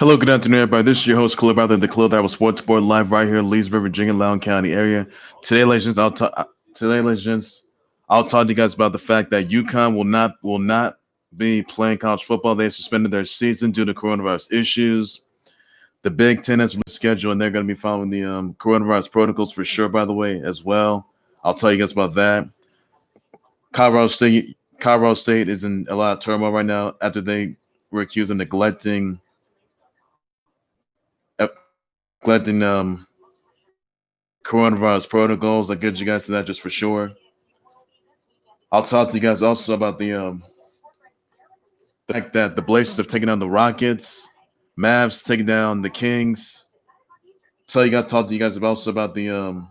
Hello, good afternoon, everybody. This is your host, Clip, out of the Club That Sports Board, live right here in Leesburg, Virginia, Loudoun County area. Today, ladies and gents, I'll talk to you guys about the fact that UCONN will not be playing college football. They suspended their season due to coronavirus issues. The Big Ten has rescheduled, and they're going to be following the coronavirus protocols for sure, by the way, as well. I'll tell you guys about that. Colorado State is in a lot of turmoil right now after they were accused of neglecting coronavirus protocols. I'll get you guys to that just for sure. I'll talk to you guys also about the fact that the Blazers have taken down the Rockets, Mavs taking down the Kings. Talk to you guys also about the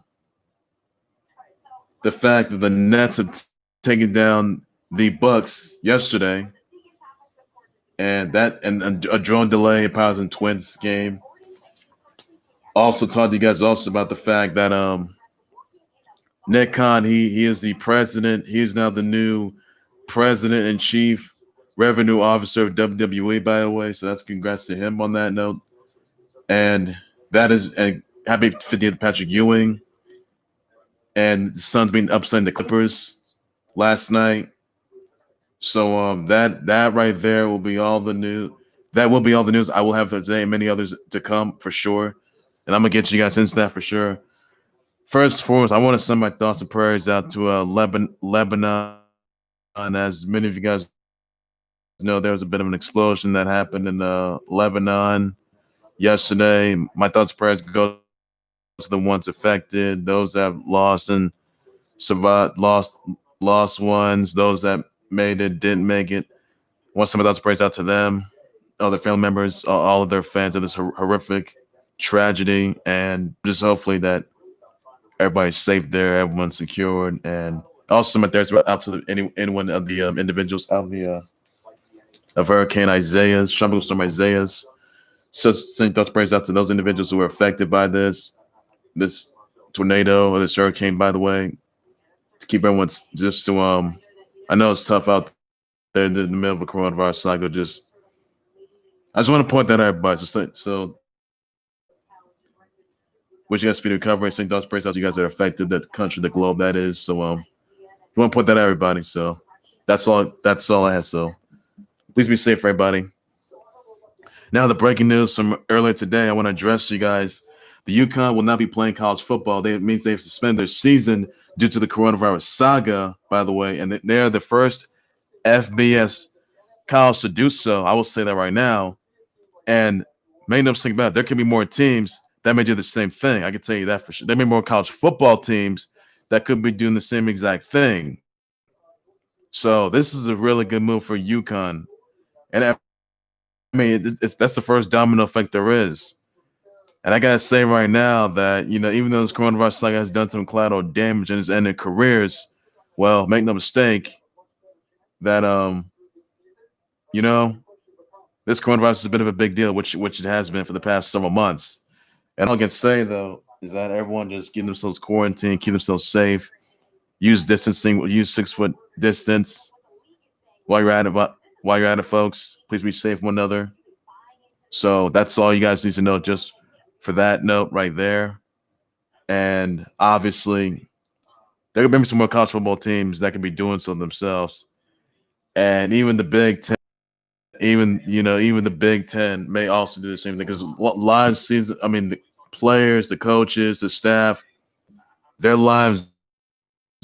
fact that the Nets have taken down the Bucks yesterday, and a drone delay in Pilots and Twins game. Also talk to you guys also about the fact that Nick Khan, he is the president. He is now the new president and chief revenue officer of WWE, by the way. So that's congrats to him on that note. And that is a happy 50th Patrick Ewing. And the Suns being upsetting the Clippers last night. So that right there will be all the news. That will be all the news I will have for today and many others to come for sure. And I'm going to get you guys into that for sure. First and foremost, I want to send my thoughts and prayers out to Lebanon. And as many of you guys know, there was a bit of an explosion that happened in Lebanon yesterday. My thoughts and prayers go to the ones affected, those that have lost and survived, lost ones, those that made it, didn't make it. I want some of those prayers out to them, all their family members, all of their fans of this horrific tragedy, and just hopefully that everybody's safe there, everyone's secured, and also my prayers out to anyone of the individuals out of Hurricane Isaiah's, Tropical Storm Isaiah's. So send those prayers out to those individuals who were affected by this tornado or this hurricane, by the way, to keep everyone just to I know it's tough out there in the middle of a coronavirus cycle. I just want to point that out, everybody. So wish you guys speedy recovery. Send those prayers out to you guys that are affected, the country, the globe, that is. So we want to point that out, everybody. So that's all I have. So please be safe, everybody. Now the breaking news from earlier today, I want to address you guys. The UConn will not be playing college football. It means they've suspended their season due to the coronavirus saga, by the way, and they're the first FBS college to do so. I will say that right now. And make no mistake about it, there could be more teams that may do the same thing. I can tell you that for sure. There may be more college football teams that could be doing the same exact thing. So this is a really good move for UConn. And I mean, that's the first domino effect there is. And I got to say right now that, even though this coronavirus saga has done some collateral damage and has ended careers, well, make no mistake that, this coronavirus is a bit of a big deal, which it has been for the past several months. And all I can say, though, is that everyone just keep themselves quarantined, keep themselves safe, use distancing, use 6-foot distance while you're at it, folks. Please be safe with one another. So that's all you guys need to know just for that note right there. And obviously, there could be some more college football teams that could be doing so themselves. And even the Big Ten, even the Big Ten may also do the same thing, because live season, I mean, the players, the coaches, the staff, their lives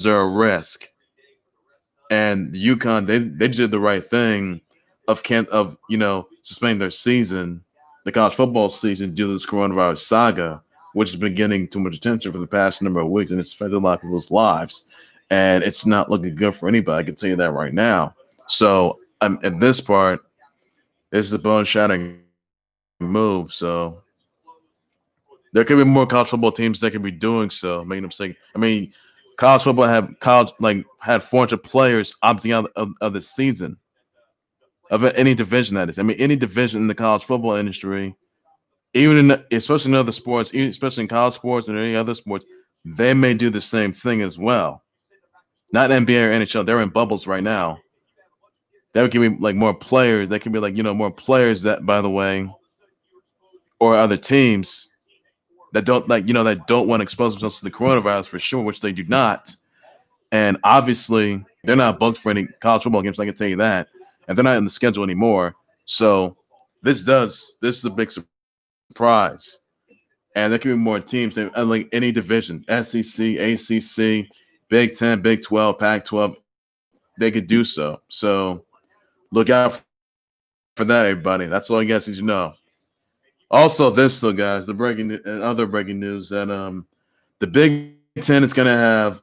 are at risk. And the UConn, they did the right thing of suspending their season, the college football season, due to this coronavirus saga, which has been getting too much attention for the past number of weeks, and it's affected a lot of people's lives. And it's not looking good for anybody. I can tell you that right now. So at this part, this is a bone-shattering move. So there could be more college football teams that could be doing so. Making them say, I mean, college football had 400 players opting out of the season of any division, that is. I mean, any division in the college football industry, especially in other sports, especially in college sports and any other sports, they may do the same thing as well. Not NBA or NHL. They're in bubbles right now. That can be like more players. That can be like more players that, by the way, or other teams that don't that don't want to expose themselves to the coronavirus for sure, which they do not. And obviously, they're not booked for any college football games. I can tell you that, and they're not in the schedule anymore. So this is a big surprise, and there can be more teams in like any division: SEC, ACC, Big 10, Big 12, Pac-12. They could do so. So look out for that, everybody. That's all you guys need to know. Also, guys, other breaking news that the Big 10 is going to have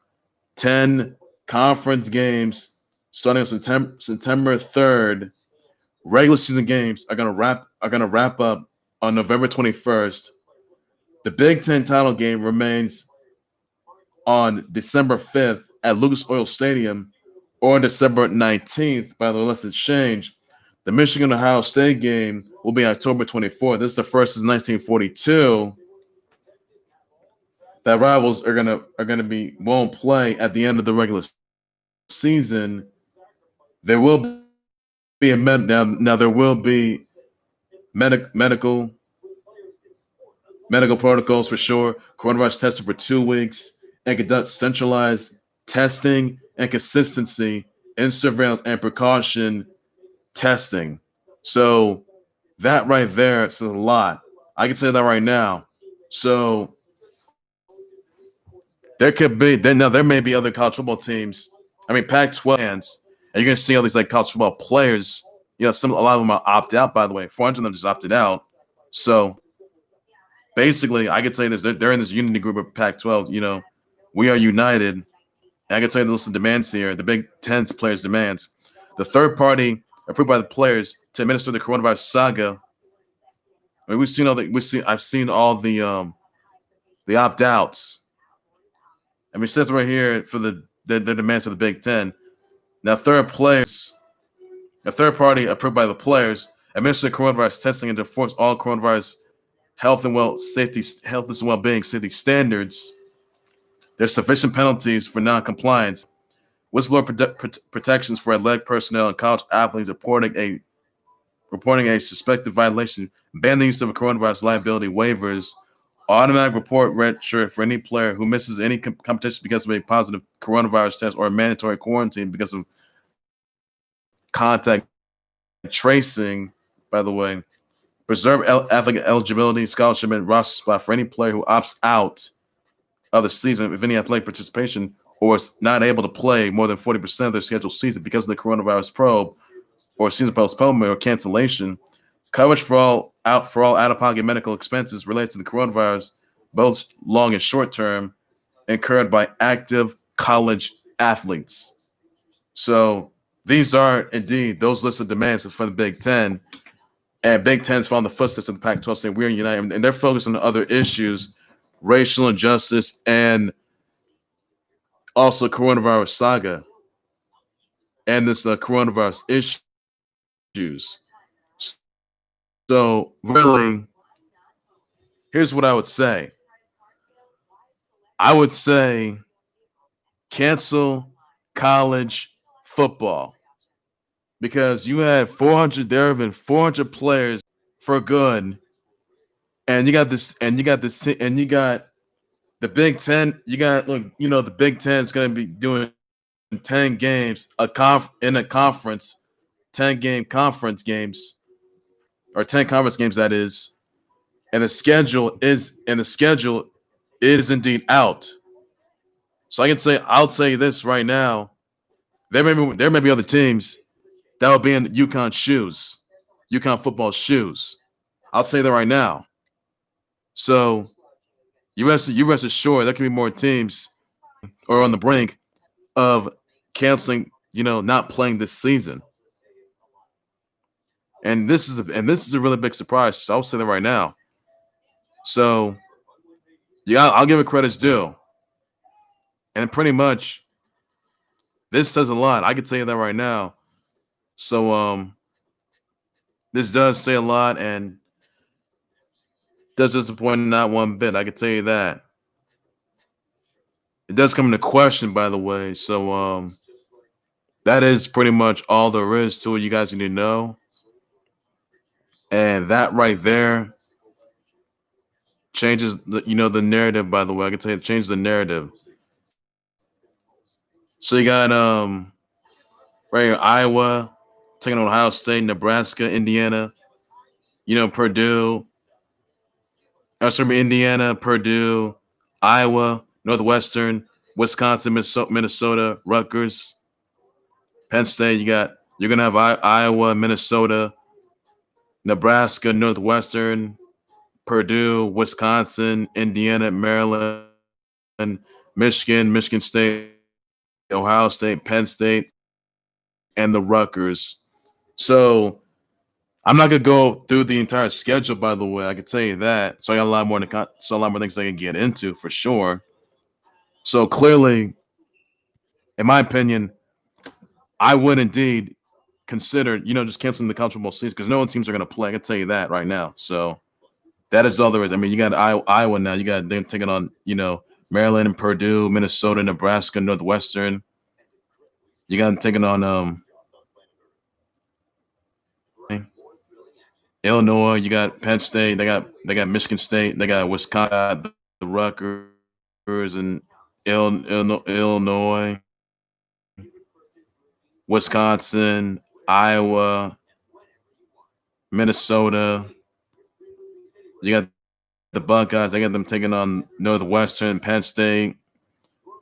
10 conference games starting on September 3rd. Regular season games are gonna wrap up on November 21st. The Big 10 title game remains on December 5th at Lucas Oil Stadium, or on December 19th, by the way, unless it's changed. The Michigan Ohio State game will be October 24th. This is the first since 1942 that rivals won't play at the end of the regular season. There will be now there will be medical protocols for sure. Coronavirus testing for 2 weeks and conduct centralized testing and consistency in surveillance and precaution testing. So that right there says a lot. I can say that right now. So there may be other college football teams. I mean, Pac-12 fans, and you're gonna see all these like college football players. A lot of them are opt out. By the way, 400 of them just opted out. So basically, I could say this: they're in this unity group of Pac-12. We are united. And I can tell you the list of demands here. The Big Ten's players' demands. The third party approved by the players to administer the coronavirus saga. I mean, I've seen all the opt outs. I mean, it says right here for the demands of the Big Ten. Now, a third party approved by the players administer coronavirus testing and enforce all coronavirus health and well-being safety standards. There's sufficient penalties for non-compliance. Whistleblower protections for athletic personnel and college athletes reporting a suspected violation. Ban the use of coronavirus liability waivers. Automatic report red shirt for any player who misses any competition because of a positive coronavirus test, or a mandatory quarantine because of contact tracing. By the way, preserve athletic eligibility, scholarship, and roster spot for any player who opts out of the season if any athletic participation or is not able to play more than 40% of their scheduled season because of the coronavirus probe or season postponement or cancellation. Coverage for all out-of-pocket medical expenses related to the coronavirus, both long and short term, incurred by active college athletes. So these are indeed those lists of demands for the Big Ten. And Big Ten's following the footsteps of the Pac-12, saying we're united, and they're focused on other issues, racial injustice, and also coronavirus saga, and this coronavirus issues. So really, here's what I would say. I would say cancel college football, because there have been 400 players for good, and you got the Big Ten. The Big Ten is going to be doing 10 games in a conference, 10-game conference games, or 10 conference games, that is, and the schedule is indeed out. So I'll say this right now: there may be other teams that will be in UConn football shoes. I'll say that right now. So you rest assured there can be more teams or on the brink of canceling, not playing this season. And this is a really big surprise. So I'll say that right now. So yeah, I'll give it credit's due. And pretty much this says a lot. I can tell you that right now. So this does say a lot and does disappoint not one bit. I can tell you that. It does come into question, by the way. So that is pretty much all there is to it. You guys need to know, and that right there changes the narrative. By the way, I can tell you, it changes the narrative. So you got right here, Iowa taking on Ohio State, Nebraska, Indiana. Purdue, Indiana, Purdue, Iowa, Northwestern, Wisconsin, Minnesota, Rutgers, Penn State. You're gonna have Iowa, Minnesota, Nebraska, Northwestern, Purdue, Wisconsin, Indiana, Maryland, Michigan, Michigan State, Ohio State, Penn State, and the Rutgers. So I'm not gonna go through the entire schedule. By the way, I can tell you that. So I got a lot more things I can get into for sure. So clearly, in my opinion, I would indeed consider just canceling the college football season because no one teams are gonna play. I can tell you that right now. So that is all there is. I mean, you got Iowa now. You got them taking on Maryland and Purdue, Minnesota, Nebraska, Northwestern. You got them taking on Illinois. You got Penn State. They got Michigan State. They got Wisconsin, the Rutgers, and Illinois, Wisconsin, Iowa, Minnesota. You got the Buckeyes. I got them taking on Northwestern, Penn State,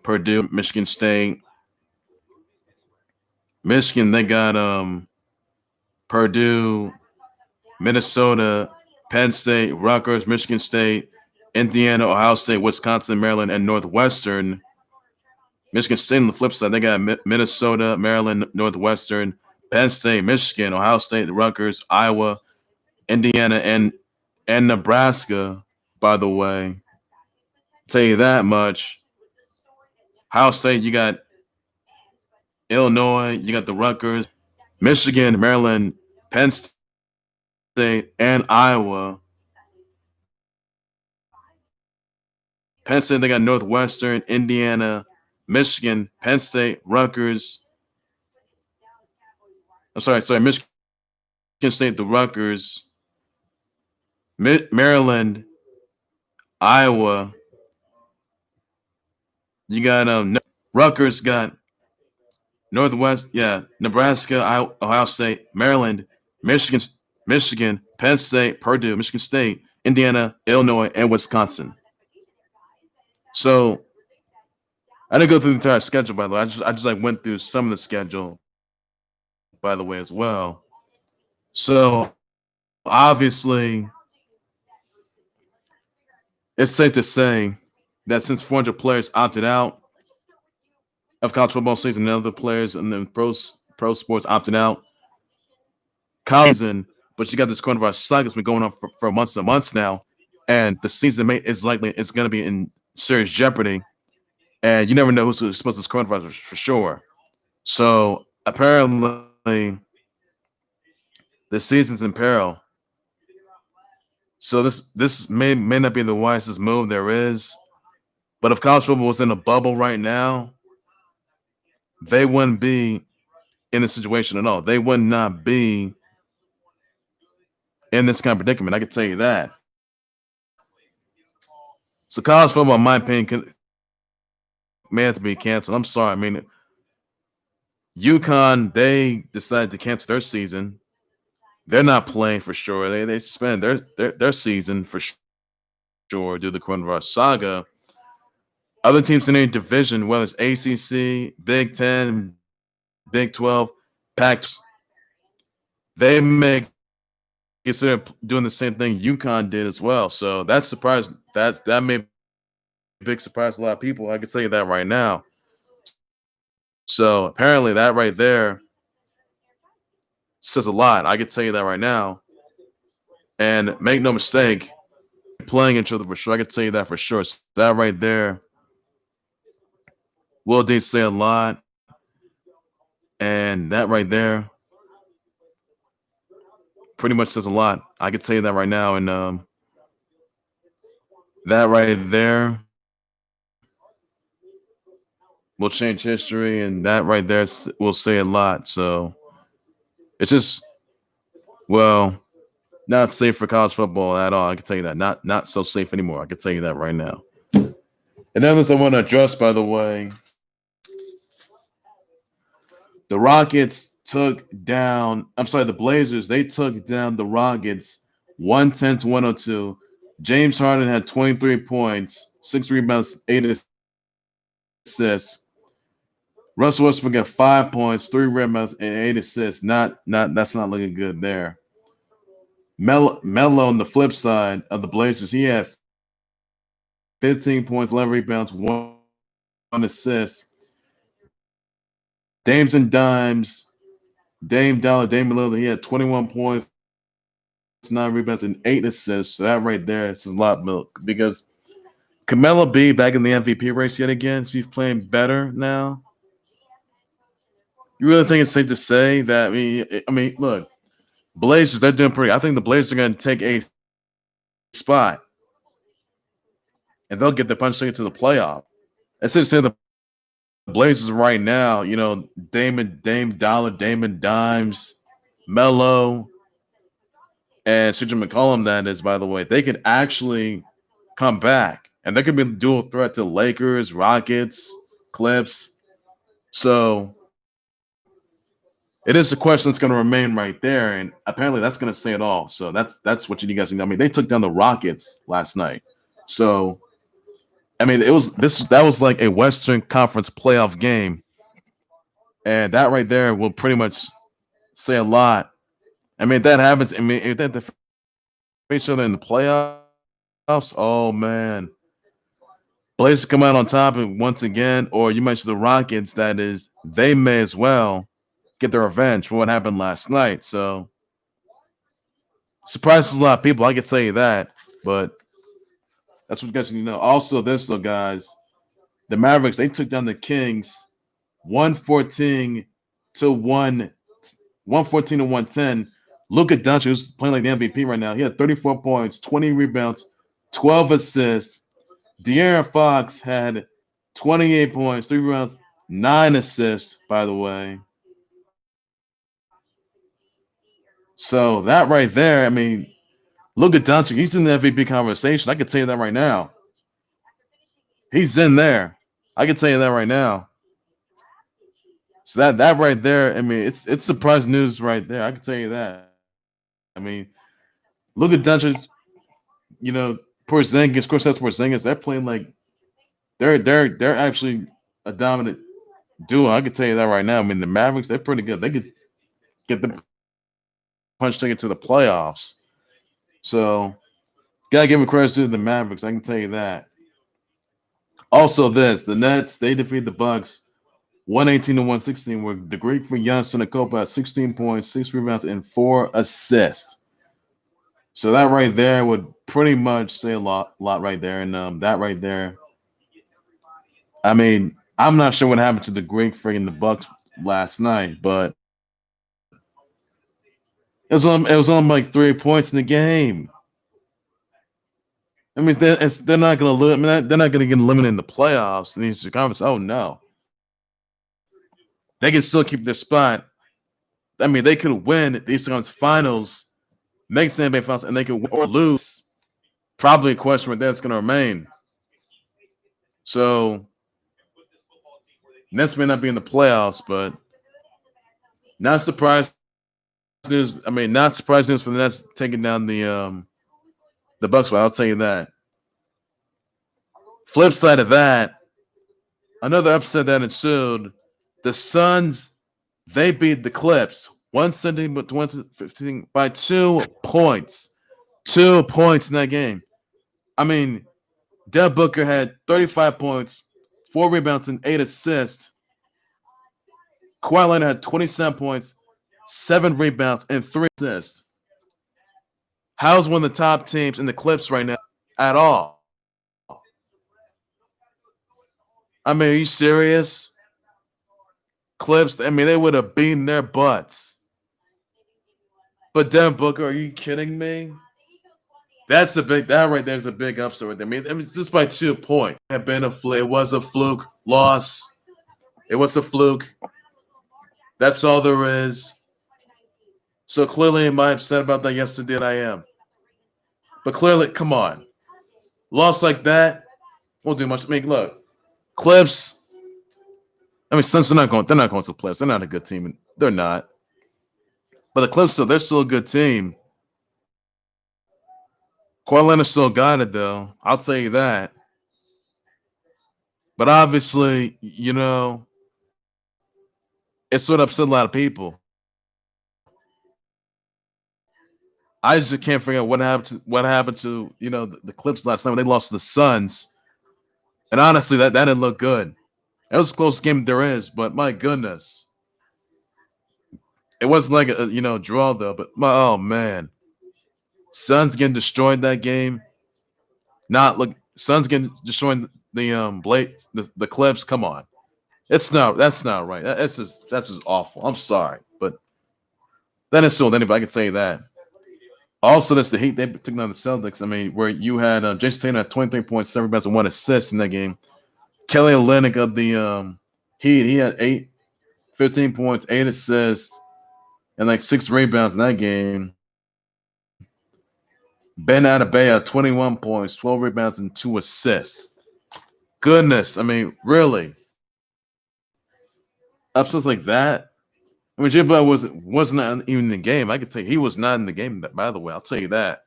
Purdue, Michigan State. Michigan, they got Purdue, Minnesota, Penn State, Rutgers, Michigan State, Indiana, Ohio State, Wisconsin, Maryland, and Northwestern. Michigan State on the flip side, they got Minnesota, Maryland, Northwestern, Penn State, Michigan, Ohio State, Rutgers, Iowa, Indiana, and Nebraska. By the way, tell you that much. Ohio State, you got Illinois, you got the Rutgers, Michigan, Maryland, Penn State, and Iowa. Penn State, they got Northwestern, Indiana, Michigan, Penn State, Rutgers. I'm sorry, Michigan State, the Rutgers, Maryland, Iowa. You got Rutgers got Nebraska, Ohio State, Maryland, Michigan, Penn State, Purdue, Michigan State, Indiana, Illinois, and Wisconsin. So I didn't go through the entire schedule, by the way. I just went through some of the schedule, by the way, as well. So obviously, it's safe to say that since 400 players opted out of college football season and other players and then pro sports opted out, college season, but you got this coronavirus saga that's been going on for months and months now, and the season is going to be in serious jeopardy, and you never know who's supposed to coronavirus for sure. So apparently, the season's in peril. So this may not be the wisest move there is, but if college football was in a bubble right now, they wouldn't be in this situation at all. They would not be in this kind of predicament. I can tell you that. So college football, in my opinion, may have to be canceled. I'm sorry. I mean, UConn, they decided to cancel their season. They're not playing for sure. They suspend their season for sure due to the coronavirus saga. Other teams in any division, whether it's ACC, Big 10, Big 12, Pac, they may consider doing the same thing UConn did as well. So that's surprised. That may be a big surprise to a lot of people. I can tell you that right now. So apparently that right there says a lot. I can tell you that right now. And make no mistake, playing each other for sure. I can tell you that for sure. So that right there will indeed say a lot. And that right there pretty much says a lot. I can tell you that right now. And that right there will change history, and that right there will say a lot. So it's just well, not safe for college football at all. I can tell you that. Not so safe anymore. I can tell you that right now. And others I want to address, by the way, the Rockets took down. I'm sorry, the Blazers. They took down the Rockets 110 to 102. James Harden had 23 points, 6 rebounds, 8 assists. Russell Westbrook got 5 points, 3 rebounds, and 8 assists. Not that's not looking good there. Melo on the flip side of the Blazers, he had 15 points, 11 rebounds, 1 assist. Dames and dimes. Dame Dollar, Dame Lillard, he had 21 points, 9 rebounds, and 8 assists. So that right there is a lot of milk because Carmelo B back in the MVP race yet again. So he's playing better now. You really think it's safe to say that? I mean, look, Blazers, they're doing pretty. I think the Blazers are going to take a spot, and they'll get the punch ticket to the playoff. That's just say the Blazers right now. You know, Dame Dollar, Damon Dimes, Melo, and CJ McCollum. That is, by the way, they could actually come back, and they could be a dual threat to Lakers, Rockets, Clips. So it is a question that's going to remain right there, and apparently that's going to say it all. So that's what you guys know. I mean, they took down the Rockets last night. So I mean, that was like a Western Conference playoff game, and that right there will pretty much say a lot. I mean, if that happens. I mean, if they face each other in the playoffs, oh man, Blazers come out on top once again, or you mentioned the Rockets. That is, they may as well get their revenge for what happened last night. So surprises a lot of people. I can tell you that, but that's what you guys need to know. Also, this though, guys, the Mavericks they took down the Kings 114 to 114 to 110. Luka Doncic, who's playing like the MVP right now, he had 34 points, 20 rebounds, 12 assists. De'Aaron Fox had 28 points, 3 rebounds, 9 assists, by the way. So that right there, I mean, Luka Doncic, he's in the MVP conversation. I can tell you that right now. He's in there. I can tell you that right now. So that right there, I mean, it's surprise news right there. I can tell you that. I mean, Luka Doncic, you know, Porzingis, of course that's Porzingis. They're playing like they're actually a dominant duo. I can tell you that right now. I mean, the Mavericks, they're pretty good. They could get the punch ticket to the playoffs. So gotta give him credit to the Mavericks. I can tell you that. Also, the Nets, they defeat the Bucks 118 to 116, where the Greek for Giannis Antetokounmpo had 16 points, 6 rebounds, and 4 assists. So that right there would pretty much say a lot right there. And that right there, I mean, I'm not sure what happened to the Greek freaking the Bucks last night, but it was on like 3 points in the game. I mean, they're not going to they're not going to get eliminated in the playoffs in these conferences. Oh no, they can still keep their spot. I mean, they could win the Eastern Conference Finals, make the NBA Finals, and they could win or lose. Probably a question where that's going to remain. So Nets may not be in the playoffs, but not surprised news. I mean, not surprised news for the Nets taking down the Bucks. But I'll tell you that. Flip side of that, another upset that ensued. The Suns, they beat the Clips 117 to 115 by 2 points. 2 points in that game. I mean, Devin Booker had 35 points, 4 rebounds, and 8 assists. Kawhi Leonard had 27 points, 7 rebounds, and 3 assists. How's one of the top teams in the Clips right now at all? I mean, are you serious? Clips, I mean, they would have beaten their butts. But Devin Booker, are you kidding me? That right there's a big upset right there. I mean, it's just by 2 points. It was a fluke loss. It was a fluke. That's all there is. So clearly, am I upset about that? Yes, indeed, I am. But clearly, come on, loss like that won't do much. I mean, look, Clips. I mean, Suns are not going. They're not going to the playoffs. They're not a good team. They're not. But the Clips, they're still a good team. Kawhi Leonard still got it, though. I'll tell you that. But obviously, it's what upset a lot of people. I just can't figure out what happened to the Clips last night when they lost to the Suns. And honestly, that didn't look good. It was the closest game there is, but my goodness, it wasn't like a draw though. But oh man, Suns getting destroyed that game. Suns getting destroyed the Clips. Come on, that's not right. That's just awful. I'm sorry, but that is still anybody. I can tell you that. Also, that's the Heat. They took down the Celtics. I mean, where you had Jason Tatum at 23.7 rebounds and 1 assist in that game. Kelly Olynyk of the Heat, he had 15 points, 8 assists, and like 6 rebounds in that game. Ben Adebayo, 21 points, 12 rebounds, and 2 assists. Goodness, I mean, really? Upsets like that? I mean, Jimbo wasn't even in the game. I could tell you he was not in the game, by the way. I'll tell you that.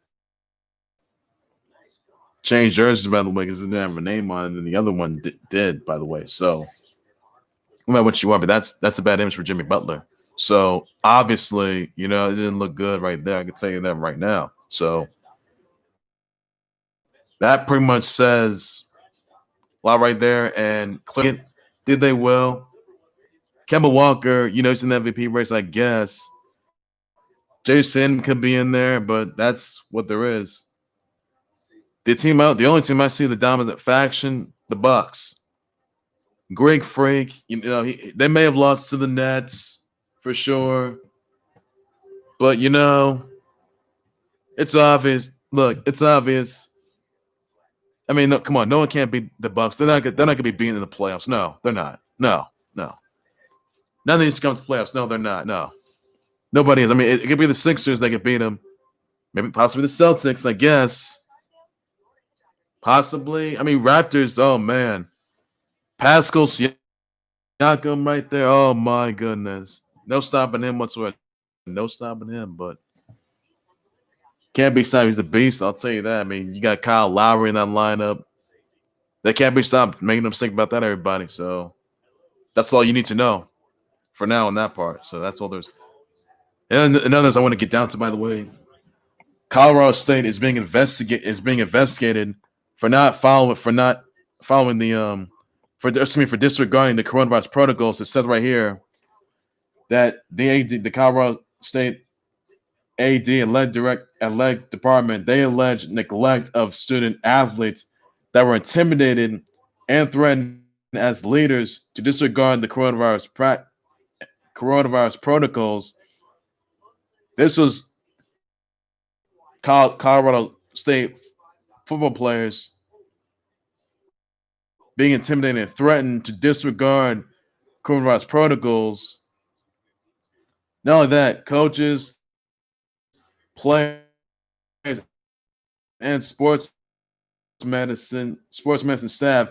Changed jerseys, by the way, because it didn't have a name on it, and the other one did, by the way. So, no matter what you want, but that's a bad image for Jimmy Butler. So, obviously, it didn't look good right there. I can tell you that right now. So, that pretty much says a lot right there. And Clint did they well. Kemba Walker, he's in the MVP race, I guess. Jason could be in there, but that's what there is. The only team I see the dominant faction, the Bucks. Greek Freak, they may have lost to the Nets for sure, but it's obvious. Look, it's obvious. I mean, no, come on, no one can't beat the Bucks. They're not gonna be beaten in the playoffs. No, they're not. No. None of these come to playoffs. No, they're not. No, nobody is. I mean, it could be the Sixers that could beat them. Maybe possibly the Celtics, I guess. Possibly. I mean, Raptors. Oh man, Pascal Siakam right there. Oh my goodness, no stopping him whatsoever. No stopping him, but can't be stopped. He's a beast. I'll tell you that. I mean, you got Kyle Lowry in that lineup. They can't be stopped. Making them think about that, everybody. So that's all you need to know for now on that part. So that's all there's. And others I want to get down to, by the way. Colorado State is being investigated for disregarding the coronavirus protocols. It says right here that the Colorado State AD and athletic department, they allege neglect of student athletes that were intimidated and threatened as leaders to disregard the coronavirus protocols. This was Colorado State football players being intimidated and threatened to disregard coronavirus protocols. Not only that, coaches, players, and sports medicine staff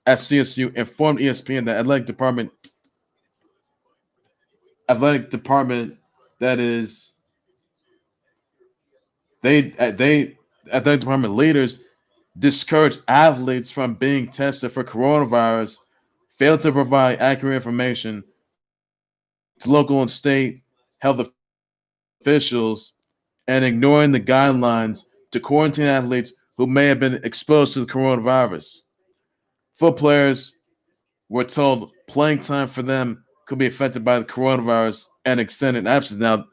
at CSU informed ESPN that athletic department that is athletic department leaders discouraged athletes from being tested for coronavirus, failed to provide accurate information to local and state health officials, and ignoring the guidelines to quarantine athletes who may have been exposed to the coronavirus. Foot players were told playing time for them could be affected by the coronavirus and extended absence. Now,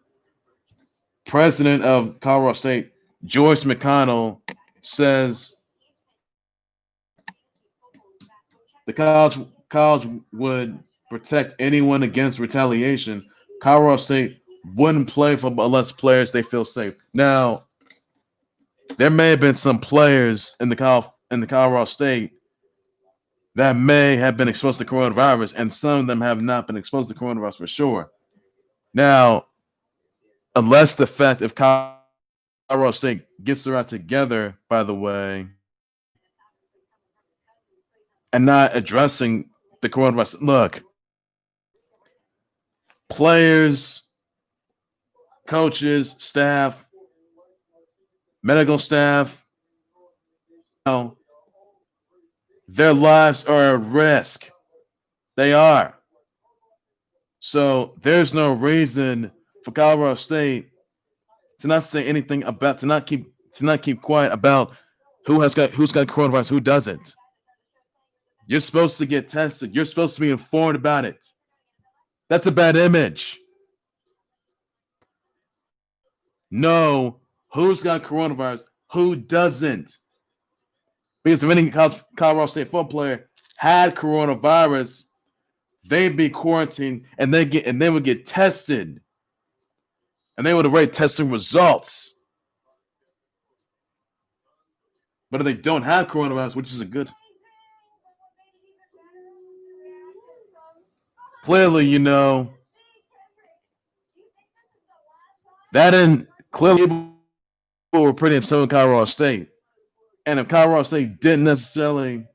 President of Colorado State, Joyce McConnell, says the college would protect anyone against retaliation. Colorado State wouldn't play for unless players they feel safe. Now, there may have been some players in the Colorado State that may have been exposed to coronavirus, and some of them have not been exposed to coronavirus for sure. Now, unless the fact if Colorado State gets their act together, by the way, and not addressing the coronavirus, look, players, coaches, staff, medical staff, now, their lives are at risk. They are. So there's no reason for Colorado State to not say anything about to not keep quiet about who's got coronavirus, who doesn't. You're supposed to get tested. You're supposed to be informed about it. That's a bad image. Know who's got coronavirus, who doesn't. Because if any Colorado State football player had coronavirus, they'd be quarantined and they would get tested. And they would await testing results. But if they don't have coronavirus, which is a good. Clearly, that didn't clearly people were pretty upset with Colorado State. And if Colorado State didn't necessarily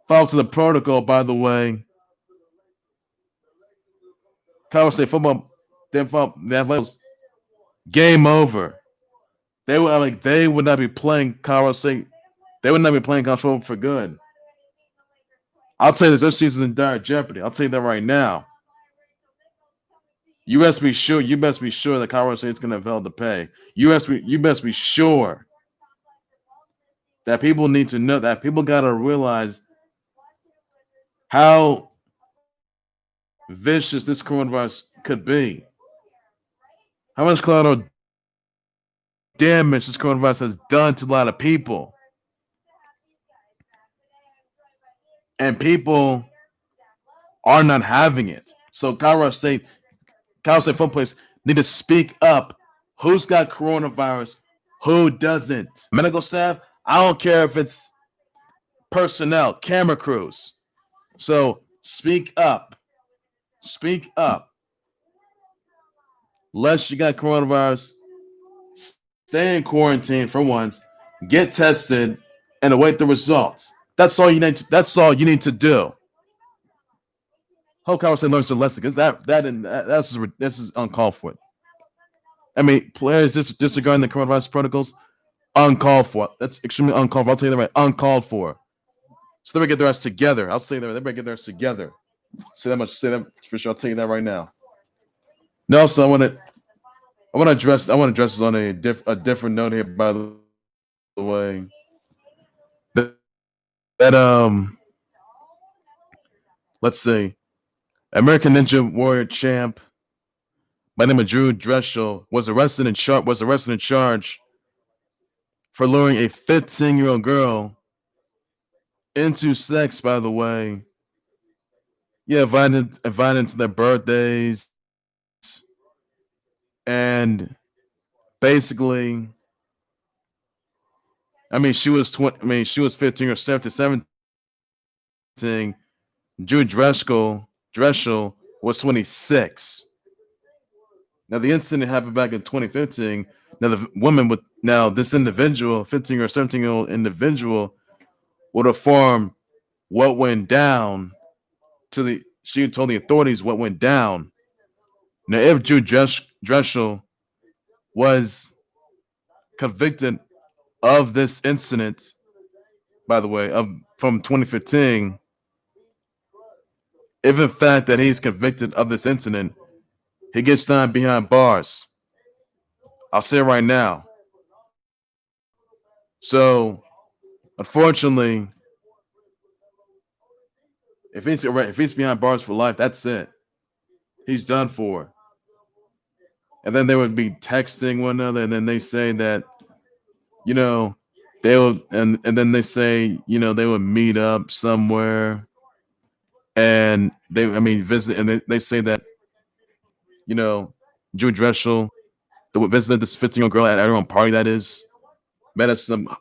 follow to the protocol, by the way, Colorado State football didn't follow the athletics. Game over. They would not be playing Colorado State. They would not be playing college football for good. I'll tell you this season's in dire jeopardy. I'll tell you that right now. You best be sure that Colorado State's going to have hell to pay. You best be sure that people need to know that people got to realize how vicious this coronavirus could be. How much collateral damage this coronavirus has done to a lot of people. And people are not having it. So Colorado State football players need to speak up. Who's got coronavirus? Who doesn't? Medical staff, I don't care if it's personnel, camera crews. So speak up. Speak up. Unless you got coronavirus, stay in quarantine for once, get tested, and await the results. That's all you need to do. Hope Colorado State learns the lesson because this is uncalled for. I mean, players disregarding the coronavirus protocols, uncalled for. That's extremely uncalled for. I'll tell you that right. Uncalled for. So they better get their ass together. I'll say that they better get their ass together. Say that for sure. I'll tell you that right now. No, so I want to address this on a different note here. By the way, let's see, American Ninja Warrior champ by the name of Drew Drexel was arrested in charge for luring a 15-year-old girl into sex. By the way, invited to their birthdays, and basically, she was 15 or 17. Drew Drexel was 26. Now the incident happened back in 2015. Now this individual, 15 or 17-year-old individual, would inform what went down she told the authorities what went down. Now, if Drew Drexel was convicted of this incident, by the way, from 2015, if in fact that he's convicted of this incident, he gets time behind bars. I'll say it right now. So, unfortunately, if he's behind bars for life, that's it. He's done for. And then they would be texting one another, and then they say that, they will, and then they say, they would meet up somewhere, and visit, and they say that, Drew Drexel, they would visit this 15-year-old girl at her own party. That is, met at some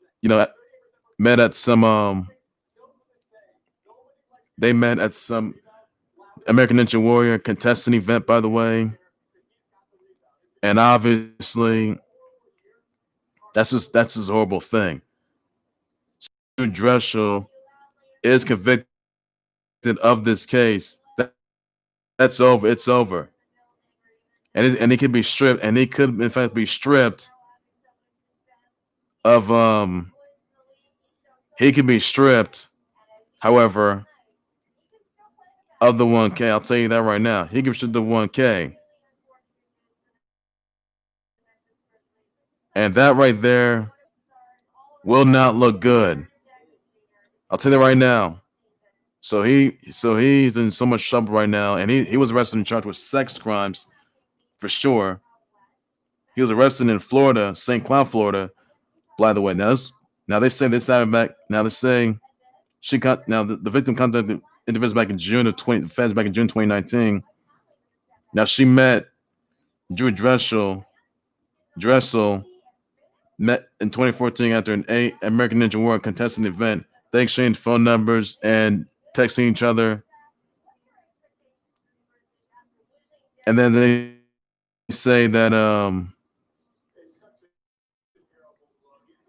They met at some American Ninja Warrior contestant event, by the way. And obviously, that's just a horrible thing. Dressel is convicted of this case. That's over. It's over. And he could be stripped, and he could in fact be stripped of he could be stripped, however, of the 1K. I'll tell you that right now. He could be stripped the 1K. And that right there will not look good. I'll tell you that right now. So he's in so much trouble right now, and he was arrested and charged with sex crimes for sure. He was arrested in Florida, St. Cloud, Florida. By the way, now they say this happened back. Now they're saying the victim contacted individuals back in June of 2019. Now she met Drew Dressel met in 2014 after an American Ninja Warrior contestant event. They exchanged phone numbers and texting each other. And then they say that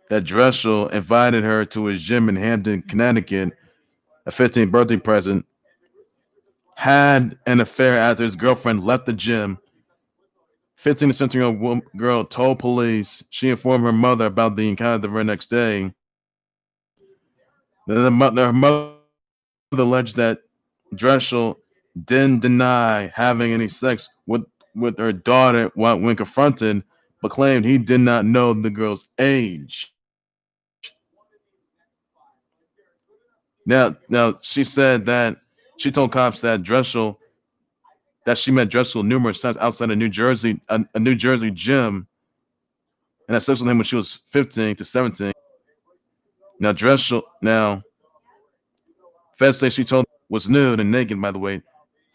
that Dressel invited her to his gym in Hampton, Connecticut, a 15th birthday present, had an affair after his girlfriend left the gym. 15 to 17-year-old girl told police she informed her mother about the encounter the very next day. Her mother alleged that Dressel didn't deny having any sex with her daughter when confronted, but claimed he did not know the girl's age. Now she said that she told cops that she met Dressel numerous times outside of New Jersey, a New Jersey gym, and had sex with him when she was 15 to 17. Now feds say she told was nude and naked, by the way.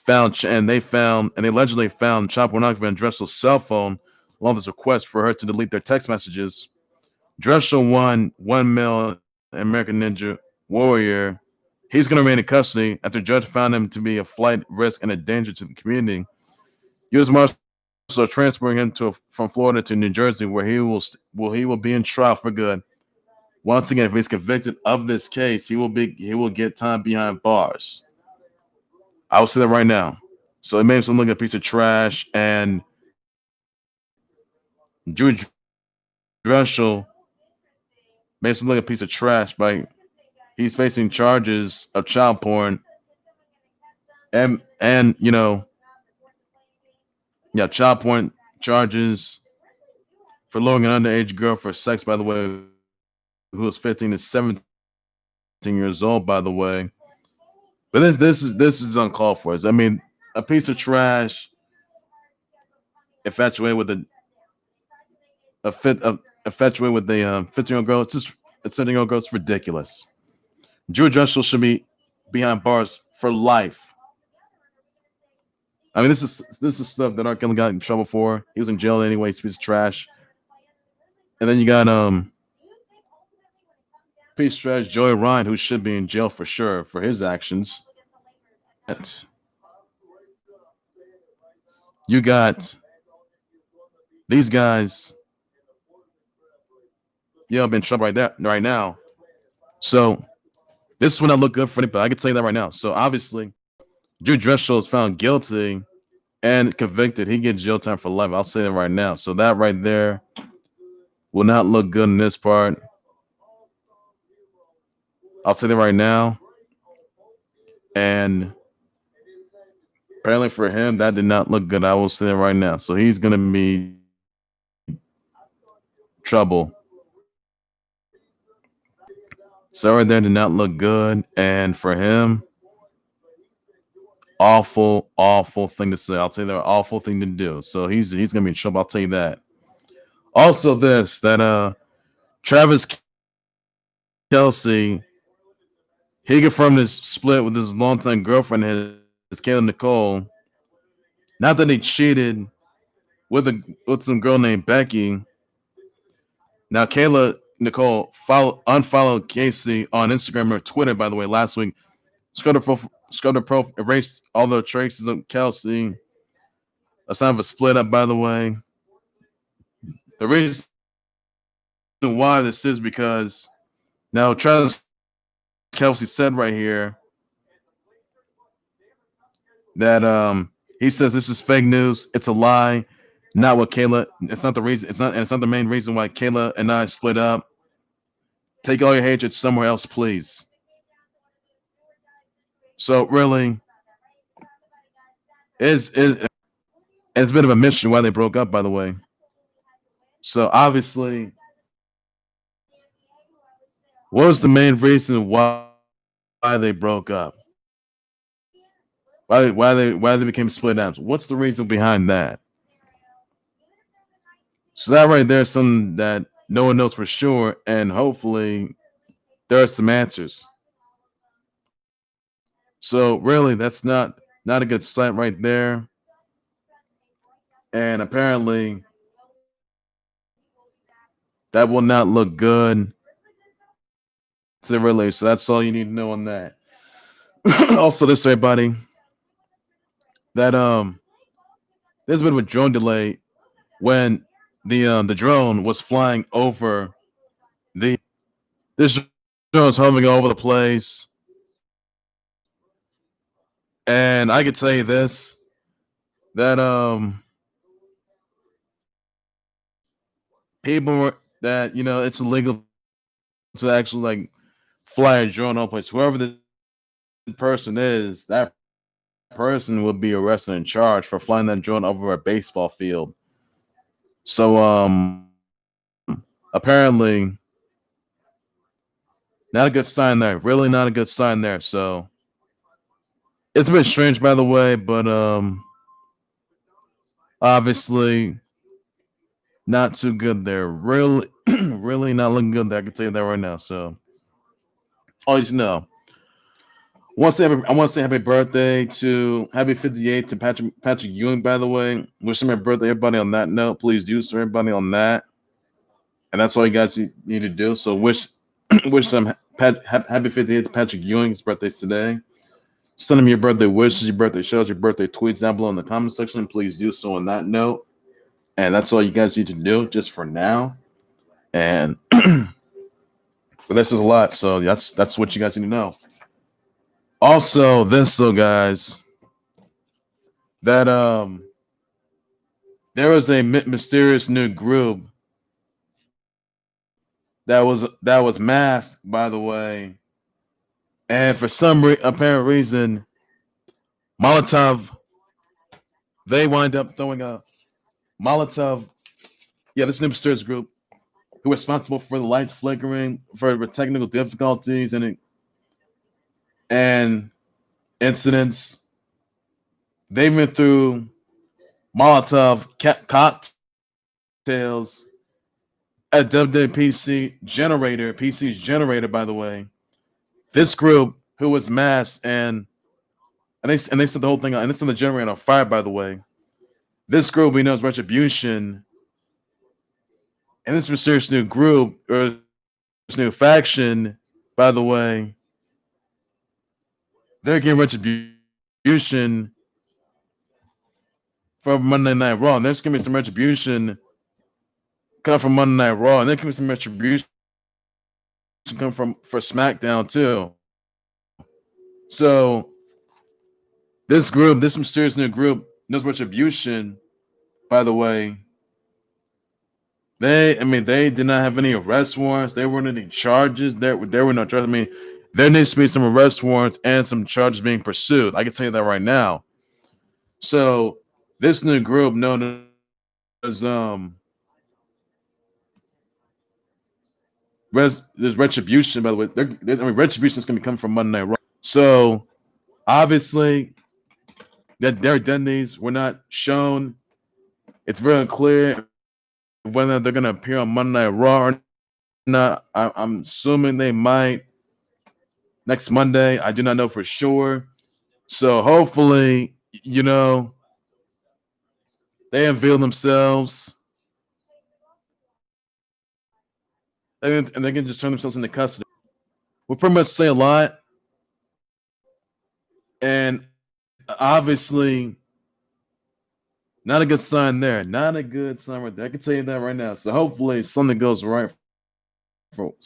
They allegedly found child pornography on Dressel's cell phone, along with this request for her to delete their text messages. Dressel won $1 million American Ninja Warrior. He's going to remain in custody after the judge found him to be a flight risk and a danger to the community. U.S. Marshals are transferring him from Florida to New Jersey, where he will be in trial for good. Once again, if he's convicted of this case, he will get time behind bars. I will say that right now. So it made him look like a piece of trash, and Drew Dressel makes him look like a piece of trash by he's facing charges of child porn and child porn charges for luring an underage girl for sex, by the way, who was 15 to 17 years old, by the way. But this is uncalled for. I mean, a piece of trash infatuated with a 15-year-old girl. It's just a 17-year-old girl. It's ridiculous. Drew Dressel should be behind bars for life. I mean, this is stuff that R. Kelly got in trouble for. He was in jail anyway. He's a piece of trash. And then you got piece of trash Joey Ryan, who should be in jail for sure for his actions. You got these guys. I've been in trouble right now. So this would not look good for anybody. I can tell you that right now. So obviously, Drew Dressel is found guilty and convicted. He gets jail time for life. I'll say that right now. So that right there will not look good in this part. I'll say that right now. And apparently for him, that did not look good. I will say that right now. So he's going to be trouble. So right there did not look good. And for him, awful thing to say. I'll tell you that awful thing to do. So he's going to be in trouble. I'll tell you that. Also that Travis Kelce, he confirmed his split with his longtime girlfriend, his Kayla Nicole. Not that he cheated with some girl named Becky. Now Kayla Nicole unfollowed Casey on Instagram or Twitter, by the way, last week. Scrolled her scrubbed the pro, erased all the traces of Kelsey. A sign of a split up, by the way. The reason why this is because now Travis Kelsey said right here that he says this is fake news. It's a lie. Not what Kayla. It's not the reason. It's not the main reason why Kayla and I split up. Take all your hatred somewhere else, please. So really, it's a bit of a mystery why they broke up. By the way, so obviously, what was the main reason why they broke up? Why they became split up? What's the reason behind that? So that right there is something that no one knows for sure, and hopefully there are some answers. So really, that's not a good sign right there. And apparently, that will not look good to the relay. So that's all you need to know on that. Also, this everybody that there's a bit of a drone delay when the drone was flying over the this drone was hovering all over the place. And I could say this that people were that it's illegal to actually like fly a drone all place. Whoever the person is, that person would be arrested and charged for flying that drone over a baseball field. So apparently not a good sign there. Really not a good sign there. So it's a bit strange by the way, but obviously not too good there. Really really not looking good there. I can tell you that right now. So always know. I want to say happy birthday to happy 58 to Patrick Ewing, by the way. Wish him happy birthday, everybody on that note. Please do so, everybody on that. And that's all you guys need to do. So wish them happy 58 to Patrick Ewing. His birthday's today. Send him your birthday wishes, your birthday shows, your birthday tweets down below in the comment section. Please do so on that note. And that's all you guys need to do just for now. And but this is a lot. So that's what you guys need to know. Also, guys, that there was a mysterious new group that was masked, by the way, and for some apparent reason, Molotov they wind up throwing a Molotov. Yeah, this new mysterious group who was responsible for the lights flickering, for technical difficulties and incidents. They went through Molotov cocktails at WWPC PC's generator, by the way. This group who was masked and they set the whole thing on, and they set the generator on fire, by the way. This group we know is Retribution, and this mysterious new group or this new faction, by the way, they're getting Retribution for Monday Night Raw. And there's gonna be some Retribution come from Monday Night Raw, and there can be some Retribution come from for SmackDown too. So this mysterious new group, knows Retribution, by the way. They did not have any arrest warrants. There weren't any charges. There were no charges. I mean, there needs to be some arrest warrants and some charges being pursued. I can tell you that right now. So this new group known as there's Retribution, by the way. Retribution is going to be coming from Monday Night Raw. So obviously that their identities were not shown. It's very unclear whether they're going to appear on Monday Night Raw or not. I'm assuming they might next Monday. I do not know for sure. So hopefully, they unveil themselves and they can just turn themselves into custody. We'll pretty much say a lot. And obviously, not a good sign there. Not a good sign right there. I can tell you that right now. So hopefully something goes right.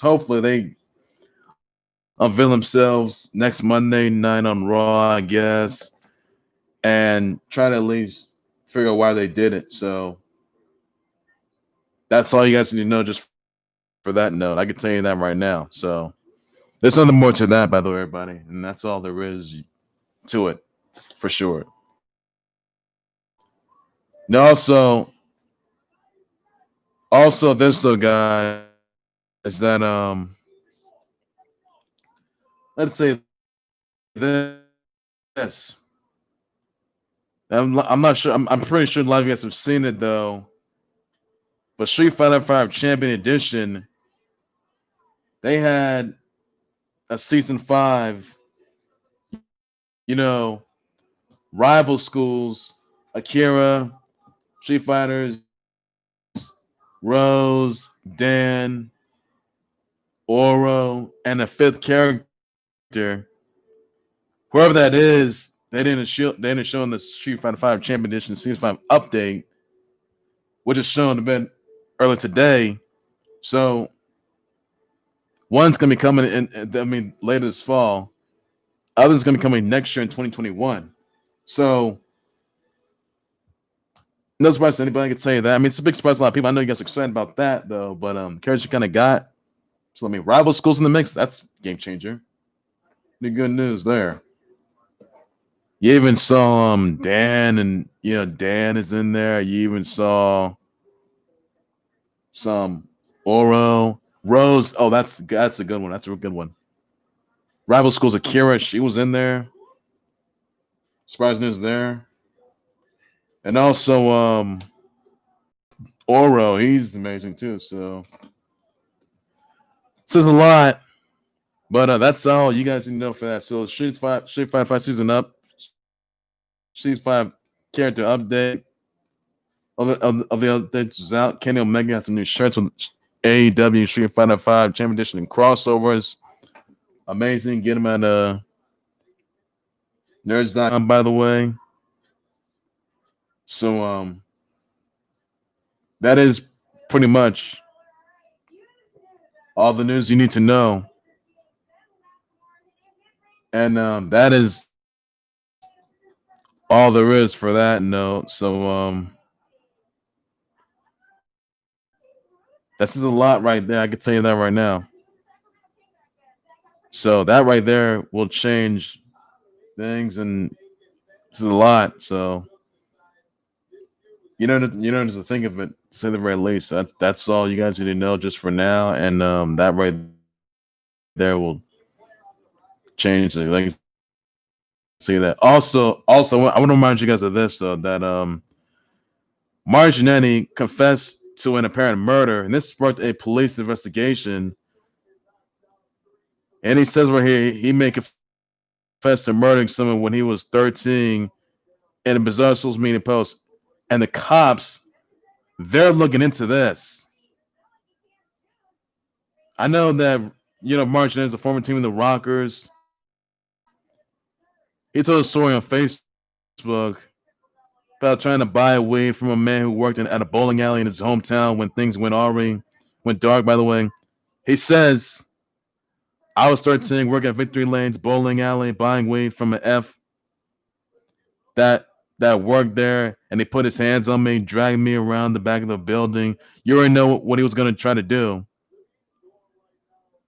Hopefully they unveil themselves next Monday night on Raw, I guess, and try to at least figure out why they did it. So that's all you guys need to know just for that note. I can tell you that right now. So there's nothing more to that, by the way, everybody. And that's all there is to it, for sure. Now, also this though, guys, is that let's say this. I'm not sure. I'm pretty sure a lot of you guys have seen it though. But Street Fighter V Champion Edition, they had a season 5. You know, rival schools, Akira, Street Fighters, Rose, Dan, Oro, and a 5th character, whoever that is, they didn't show in the Street Fighter V Champion Edition Season 5 update, which is shown a bit earlier today. So one's gonna be coming in, later this fall. Others gonna be coming next year in 2021. So no surprise to anybody can tell you that. I mean, it's a big surprise to a lot of people. I know you guys are excited about that though, but characters you kind of got. So rival schools in the mix, that's game changer. The good news there. You even saw Dan, and Dan is in there. You even saw some Oro, Rose. Oh, that's a good one. That's a good one. Rival schools, Akira, she was in there. Surprise news there. And also Oro, he's amazing too. So this is a lot. But that's all you guys need to know for that. So Street Fighter V season up. Street 5 character update. Of the updates is out. Kenny Omega has some new shirts with AEW Street Fighter V Champion Edition and crossovers. Amazing. Get them at nerds.com, by the way. So that is pretty much all the news you need to know. And that is all there is for that note. So this is a lot right there. I can tell you that right now. So that right there will change things, and this is a lot. So just to think of it, say the very least. That's all you guys need to know just for now, and that right there will change. Like, see that. Also, I want to remind you guys of this though, that Marginetti confessed to an apparent murder, and this sparked a police investigation. And he says right here he may confess to murdering someone when he was 13 in a bizarre social media post. And the cops, they're looking into this. I know that, Marginetti is a former team of the Rockers. He told a story on Facebook about trying to buy away from a man who worked at a bowling alley in his hometown when things went dark, by the way. He says, I was 13, working at Victory Lane's bowling alley, buying weed from an F that worked there, and he put his hands on me, dragged me around the back of the building. You already know what he was going to try to do.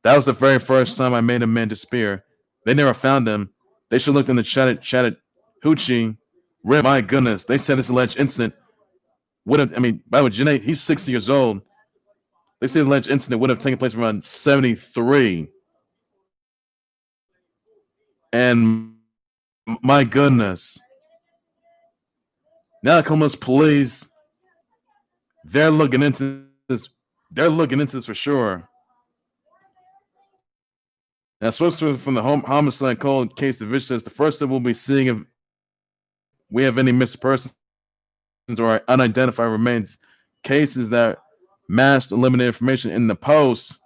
That was the very first time I made a man disappear. They never found him. They should have looked in the Chattahoochee. My goodness, they said this alleged incident would have, by the way, Janae, he's 60 years old. They say the alleged incident would have taken place around 73. And my goodness. Now Oklahoma's police, they're looking into this. They're looking into this for sure. Now, spokesperson from the homicide cold case division says the first step we'll be seeing if we have any missing persons or unidentified remains cases that masked eliminated information in the post.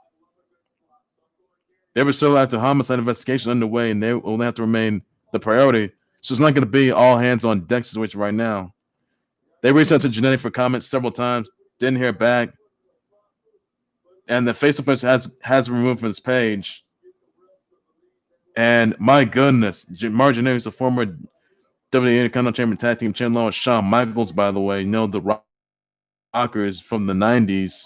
There was still after homicide investigation underway, and they will have to remain the priority. So it's not going to be all hands on deck situation right now. They reached out to Genetic for comments several times, didn't hear back, and the Facebook has been removed from this page. And my goodness, Mark Genetic is a former WWE Intercontinental Champion Tag Team Champion along with Shawn Michaels, by the way. You know, the Rockers from the 90s.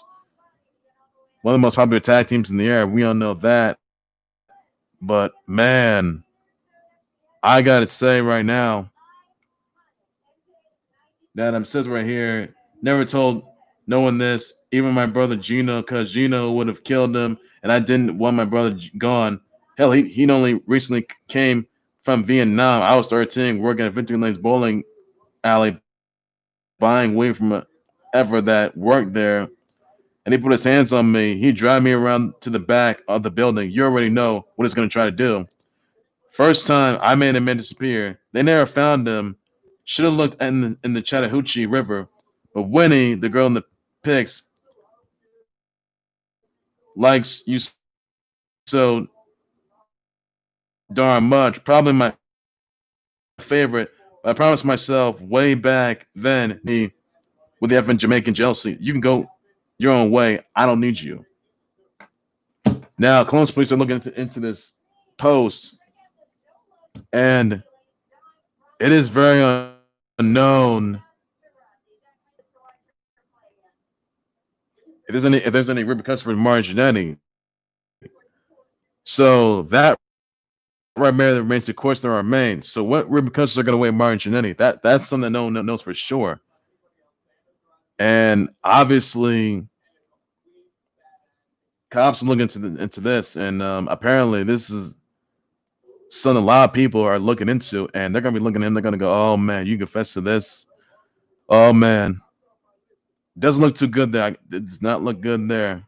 One of the most popular tag teams in the era. We all know that. But, man, I got to say right now that I'm says right here, never told no one this, even my brother Gino, because Gino would have killed him, and I didn't want my brother gone. Hell, he only recently came from Vietnam. I was 13, working at Victory Lane's bowling alley, buying weed from a ever that worked there, and he put his hands on me. He dragged me around to the back of the building. You already know what he's going to try to do. First time I made a man disappear. They never found him. Should have looked in the Chattahoochee River. But Winnie, the girl in the pics, likes you so darn much. Probably my favorite. But I promised myself way back then, me with the effing Jamaican jealousy, you can go your own way. I don't need you. Now, Columbus police are looking into this post, and it is very unknown if there's any repercussions for Marginetti. So that right there remains the question that remains. So what repercussions are going to weigh Marginetti? That's something that no one knows for sure. And obviously, cops are looking into this, and apparently this is something a lot of people are looking into, and they're going to be looking at him. They're going to go, "Oh man, you confess to this? Oh man, doesn't look too good there. It does not look good there."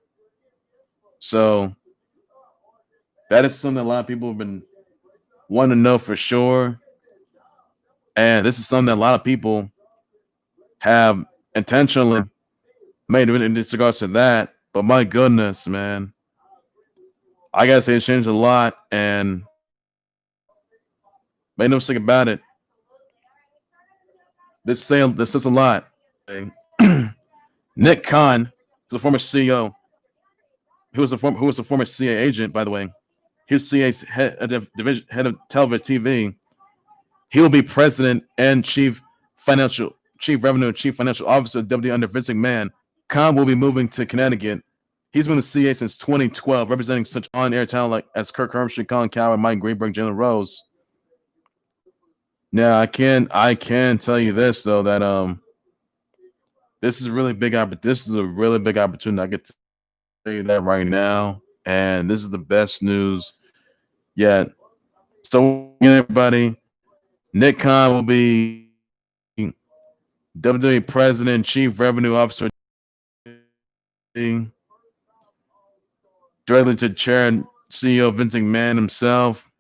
So that is something a lot of people have been wanting to know for sure, and this is something that a lot of people have intentionally made in regards to that. But my goodness, man, I gotta say it's changed a lot, and make no mistake about it. This says a lot. Nick Khan, who's a former CEO, who was a former CA agent, by the way. He's CA's head of television TV. He will be president and chief revenue, chief financial officer of WWE under Vince McMahon. Khan will be moving to Connecticut. He's been the CA since 2012, representing such on-air talent like as Kirk Herbstreit, Colin Cowherd, Mike Greenberg, Jalen Rose. Now I can tell you this though that this is a really big opportunity. I get to tell you that right now, and this is the best news yet. So everybody, Nick Khan will be WWE President, Chief Revenue Officer, directly to Chair and CEO Vince McMahon himself,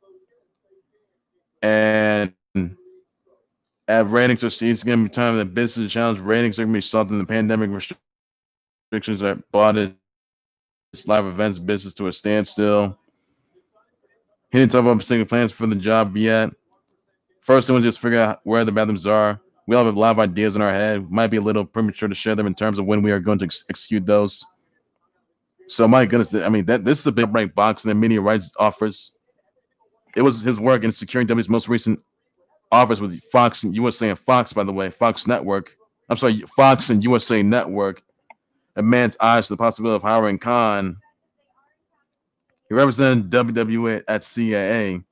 and at ratings he's going to be time the business challenge. Ratings are going to be something the pandemic restrictions that brought his live events business to a standstill. He didn't talk about single plans for the job yet. First, I want to just figure out where the bathrooms are. We all have a lot of ideas in our head. Might be a little premature to share them in terms of when we are going to execute those. So, my goodness, I mean, this is a big break box in the media rights offers. It was his work in securing W's most recent offers with Fox and USA and Fox, by the way, Fox Network. I'm sorry, Fox and USA Network. A man's eyes to the possibility of hiring Khan. He represented WWE at CAA.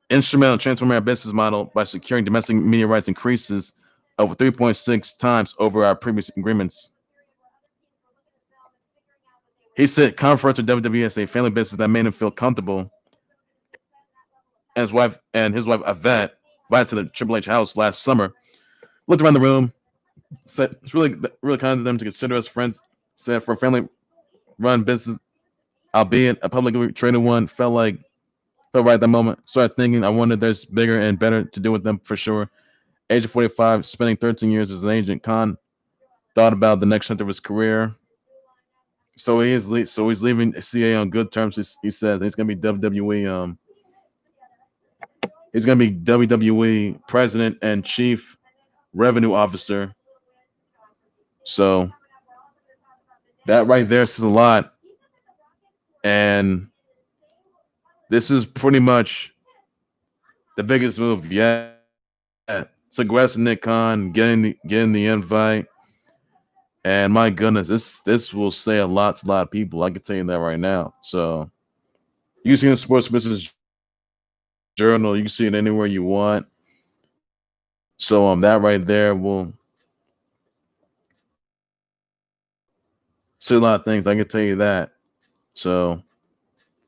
Instrumental in transforming our business model by securing domestic media rights increases over 3.6 times over our previous agreements. He said Khan referred to WWE as a family business that made him feel comfortable. And his wife Yvette invited to the Triple H house last summer. Looked around the room, said it's really kind of them to consider us friends. Said for a family-run business, albeit a publicly traded one, felt right at that moment. Started thinking, I wonder there's bigger and better to do with them for sure. Age of 45, spending 13 years as an agent, Khan thought about the next chapter of his career. So he's leaving CA on good terms. He says he's going to be WWE He's going to be WWE President and Chief Revenue Officer. So that right there says a lot. And this is pretty much the biggest move yet. It's aggressive Nick Khan getting the invite. And my goodness, this will say a lot to a lot of people. I can tell you that right now. So you see the Sports Business Journal, you can see it anywhere you want. So that right there will say a lot of things. I can tell you that. So a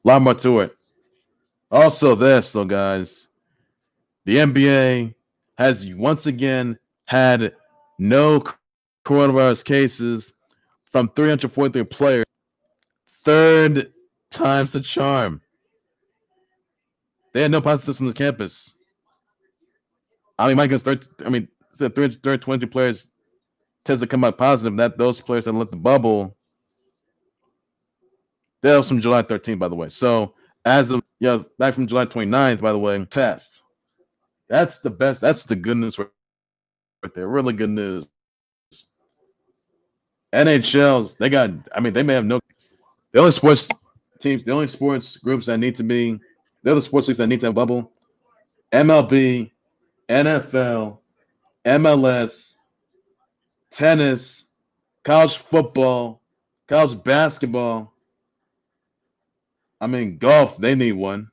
lot more to it. Also, this, though, guys, the NBA has once again had no coronavirus cases from 343 players. Third time's the charm. They had no positives on the campus. I mean, my goodness, 320 players tends to come out positive. That those players that left the bubble. That was from July 13th, by the way. So as of back from July 29th, by the way, test. That's the best. That's the good news right there. Really good news. NHLs, they may have no. The only sports teams, the only sports groups that need to be, the other sports leagues that need to have a bubble, MLB, NFL, MLS, tennis, college football, college basketball. I mean, golf, they need one.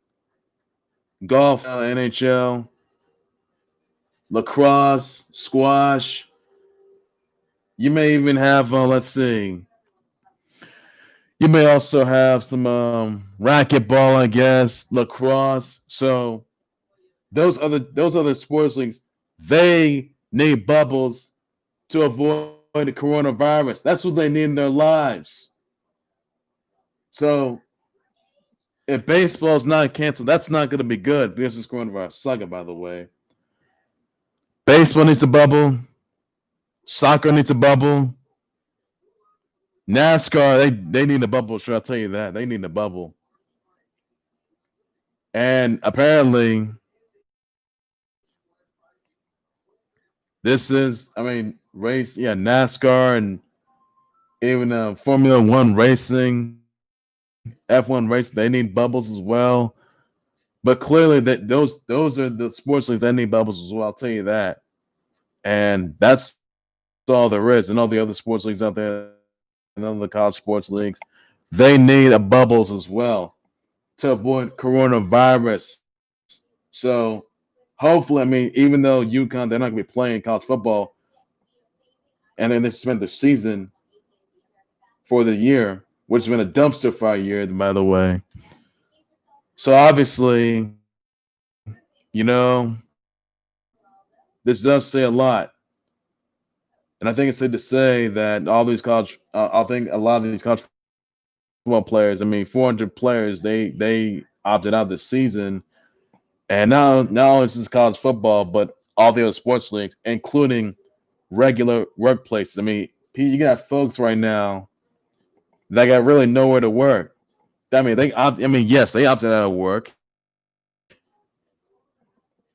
Golf, NHL, lacrosse, squash. You may even have, let's see. You may also have some racquetball, I guess, lacrosse. So those other sports leagues, they need bubbles to avoid the coronavirus. That's what they need in their lives. So if baseball is not canceled, that's not going to be good because it's coronavirus saga, by the way. Baseball needs a bubble. Soccer needs a bubble. NASCAR, they need a bubble. Sure, I'll tell you that. They need a bubble. And apparently, this is, race, NASCAR and even Formula One racing, F1 racing, they need bubbles as well. But clearly, those are the sports leagues that need bubbles as well. I'll tell you that. And that's all there is. And all the other sports leagues out there, and all the college sports leagues, they need a bubbles as well to avoid coronavirus. So hopefully, even though UConn, they're not going to be playing college football, and then they spent the season for the year, which has been a dumpster fire year, by the way. So obviously, this does say a lot. And I think it's safe to say that all these I think a lot of these college football players, 400 players, they opted out this season. And now this is college football, but all the other sports leagues, including regular workplaces. You got folks right now that got really nowhere to work. Yes, they opted out of work.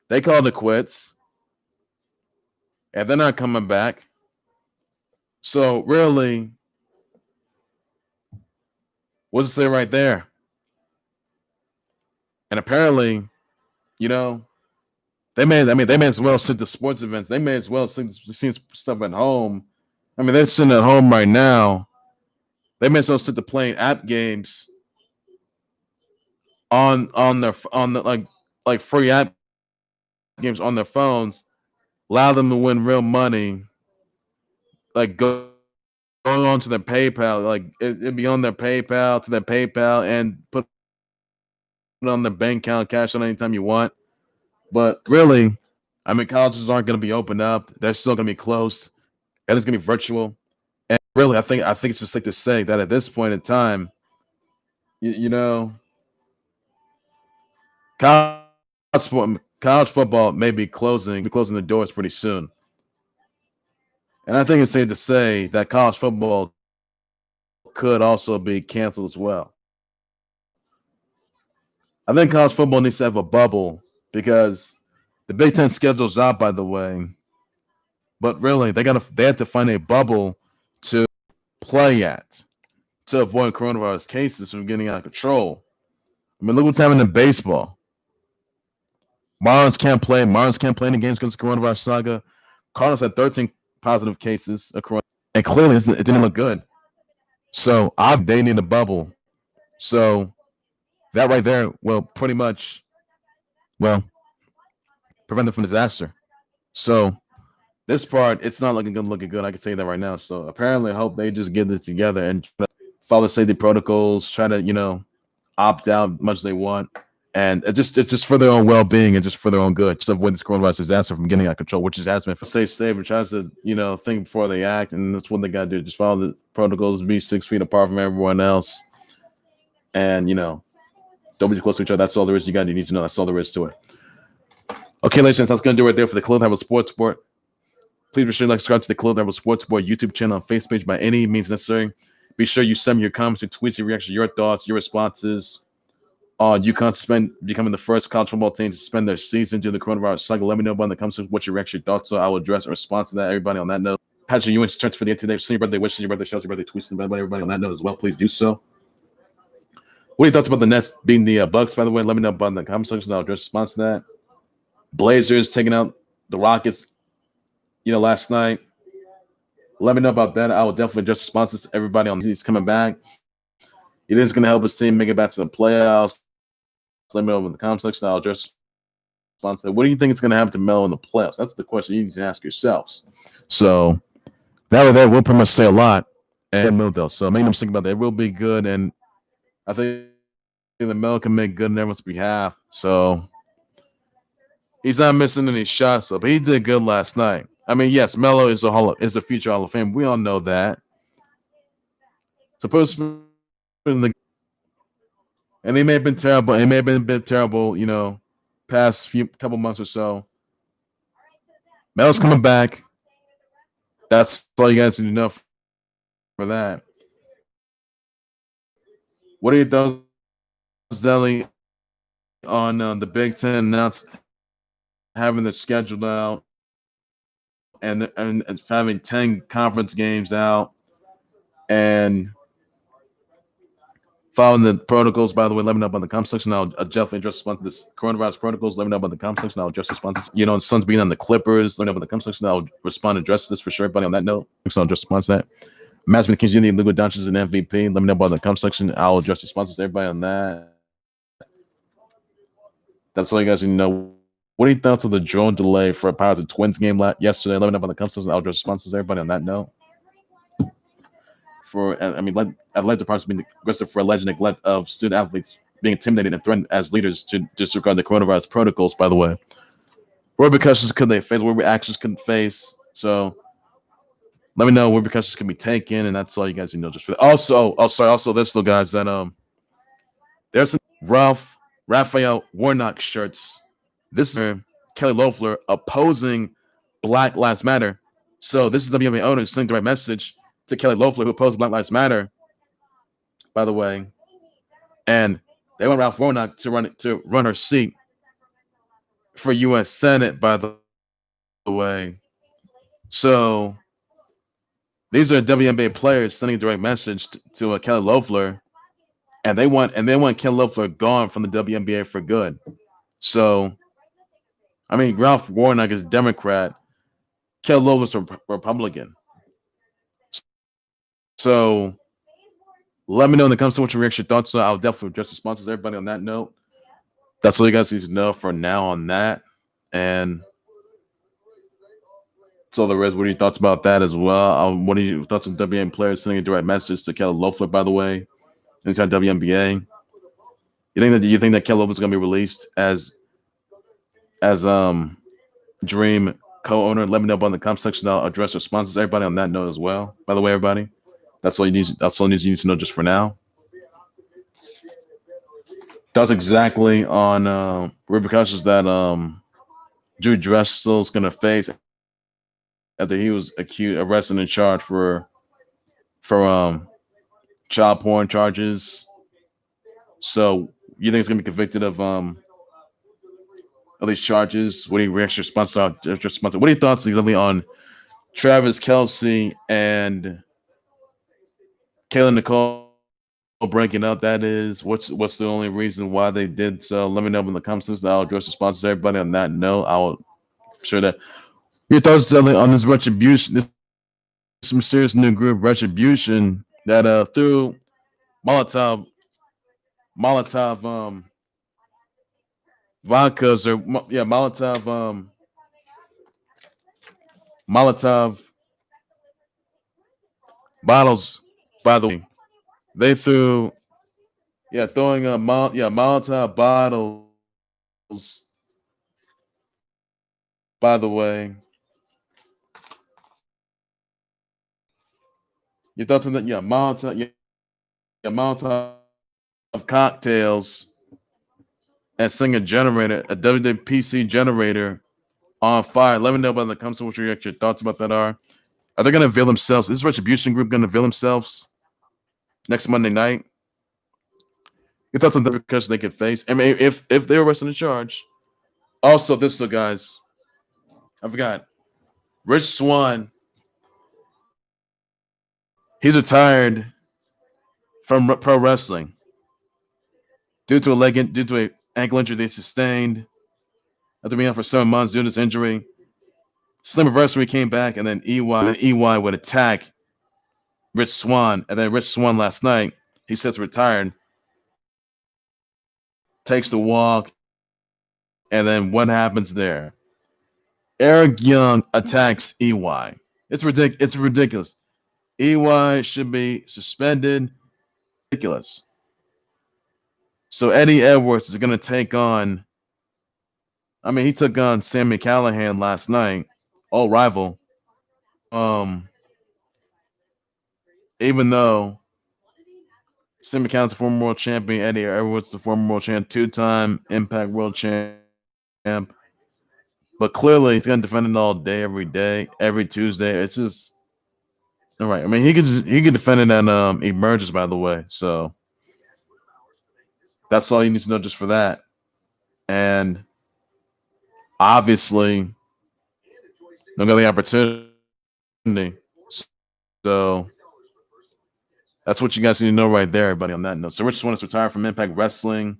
They called it quits. And they're not coming back. So really, what's it say right there? And apparently, they may as well sit to sports events. They may as well see stuff at home. They're sitting at home right now. They may as well sit to playing app games on the like free app games on their phones, allow them to win real money. Like going on to their PayPal, like it'd be on their PayPal to their PayPal and put it on their bank account, cash on anytime you want. But really, colleges aren't going to be opened up. They're still going to be closed, and it's going to be virtual. And really, I think it's just like to say that at this point in time, college football may be closing the doors pretty soon. And I think it's safe to say that college football could also be canceled as well. I think college football needs to have a bubble because the Big Ten schedule's out, by the way. But really, they had to find a bubble to play at to avoid coronavirus cases from getting out of control. I mean, look what's happening in baseball. Marlins can't play. Marlins can't play any games because of coronavirus saga. Cardinals had 13 positive cases across, and clearly it didn't look good. So they need a bubble. So that right there will pretty much, prevent them from disaster. So this part, it's not looking good. I can tell you that right now. So apparently, I hope they just get it together and follow safety protocols. Try to opt out as much as they want, and it's just for their own well-being and just for their own good, just avoid this coronavirus disaster from getting out of control, which it has been. For safe and tries to think before they act, and that's what they got to do. Just follow the protocols, be 6 feet apart from everyone else, and don't be too close to each other. That's all there is. You need to know. That's all there is to it. Okay, ladies and gentlemen, that's going to do it right there for the Clothes Have a Sports Sport. Please be sure to subscribe to the Clothes Have a Sports Sport YouTube channel and Facebook page by any means necessary. Be sure you send me your comments, your tweets, your reactions, your thoughts, your responses on UConn becoming the first college football team to suspend their season due to the coronavirus cycle. Let me know in the comments what your reaction, your thoughts are. I will address and respond to that. Everybody on that note. Patrick Ewing turns for the end today. Send your birthday wishes, your birthday shows, your birthday tweets, and everybody on that note as well. Please do so. What are your thoughts about the Nets being the Bucks, by the way? Let me know in the comment section. I'll address response to that. Blazers taking out the Rockets, last night. Let me know about that. I will definitely address responses to everybody on he's coming back. It is going to help his team make it back to the playoffs. Let me know in the comment section. I'll address response to that. What do you think it's going to happen to Melo in the playoffs? That's the question you need to ask yourselves. So that will pretty much say a lot. And Melo, though. So make them think about that. It will be good. And I think that Melo can make good on everyone's behalf. So he's not missing any shots, but he did good last night. I mean, yes, Melo is a future Hall of Fame. We all know that. Supposedly, and he may have been terrible. It may have been a bit terrible, past couple months or so. Melo's coming back. That's all you guys need to know for that. What are your thoughts, Zelly, on the Big Ten announced having the schedule out and having 10 conference games out and following the protocols? By the way, let me know about the comment section. I'll definitely address this coronavirus protocols. Let me know about the comment section. I'll address responses. Suns being on the Clippers. Let me know about the comment section. I'll respond and address this for sure. Everybody on that note. So I'll address response to that. Mavs with Kings Unity, Luka Doncic is an MVP. Let me know about the comment section. I'll address responses to everybody on that. That's all you guys need to know. What are your thoughts on the drone delay for a Pirates and Twins game yesterday? Let me know about the comment section. I'll address responses to everybody on that note. Athletic departments being aggressive for alleged neglect of student athletes being intimidated and threatened as leaders to disregard the coronavirus protocols, by the way. What repercussions could they face? What reactions could they face? So let me know what repercussions can be taken, and that's all you guys need to know just for that. Also this though, guys, that there's some Raphael Warnock shirts. This is Kelly Loeffler opposing Black Lives Matter. So this is WNBA owner sending the right message to Kelly Loeffler, who opposed Black Lives Matter, by the way. And they want Ralph Warnock to run her seat for U.S. Senate, by the way. So these are WNBA players sending a direct message to Kelly Loeffler, and they want Kelly Loeffler gone from the WNBA for good. So Ralph Warnock is a Democrat. Kelly Loeffler's a Republican. So let me know in the comments what your reaction thoughts are. I'll definitely address the sponsors. Everybody on that note. That's all you guys need to know for now on that. And that's all there is. What are your thoughts about that as well? What are your thoughts on WNBA players sending a direct message to Kelly Loeffler, by the way, inside WNBA? You think that Kelly Loeffler's going to be released as Dream co-owner? Let me know in the comment section. I'll address your sponsors. Everybody on that note as well. By the way, everybody, that's all you need. That's all you need to know just for now. That's exactly on repercussions that Drew Dressel's going to face after he was arrested and charged for child porn charges. So you think he's going to be convicted of of these charges. What do you react your sponsor? What are your thoughts exactly on Travis Kelsey and Kayla Nicole breaking up? That is, what's the only reason why they did so? Let me know in the comments. I'll address the sponsors. Everybody on that note, I'll sure that your thoughts on this retribution, this mysterious new group retribution that threw Molotov vodkas or Molotov bottles. By the way, they threw throwing Molotov bottles. By the way, your thoughts on that? Molotov cocktails and sing a generator, a WWPC generator on fire. Let me know about the comments what your thoughts about that are. Are they going to avail themselves? Is this retribution group going to avail themselves next Monday night? Your thoughts on the repercussions they could face? I mean, if they're arrested and charged. Also, guys, I forgot. Rich Swann, he's retired from pro wrestling due to an ankle injury they sustained after being out for 7 months due to this injury. Slammiversary came back, and then EY would attack Rich Swann, and then Rich Swann last night, he says retired, takes the walk, and then what happens there? Eric Young attacks EY. It's ridiculous. It's ridiculous. EY should be suspended. Ridiculous. So Eddie Edwards is going to take on. I mean, he took on Sammy Callahan last night, all rival. Even though Sammy Callahan's a former world champion, Eddie Edwards is a former world champ, 2-time Impact World champ. But clearly, he's going to defend it all day, every day, every Tuesday. It's just all right. I mean, he could defend it and emerges, by the way. So that's all you need to know just for that. And obviously, don't get the opportunity. So that's what you guys need to know right there, everybody, on that note. So Rich Swann is retired from Impact Wrestling.